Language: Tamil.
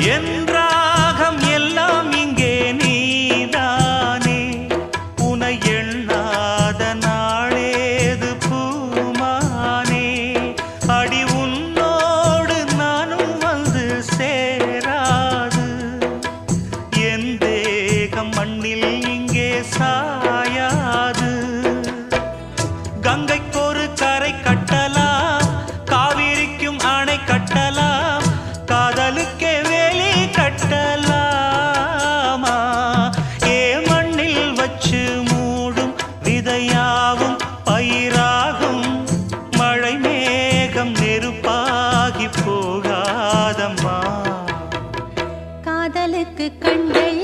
என் ராகம் எல்லாம் இங்கே நீதானே உனை எண்ணாத நாளேது பூமானே அடி உன்னோடு நானும் வந்து சேராது என் தேகம் மண்ணில் இங்கே சாயாது கங்கைக்கொரு கரை கட்டலாம் காவிரிக்கும் அணை கட்டலாம் காதலுக்கே வேலி கட்டலாமா ஏ மண்ணில் வச்சு மூடும் விதையாவும் பயிராகும் மழை மேகம் நெருப்பாகி போகாதம்மா காதலுக்கு கண்கள்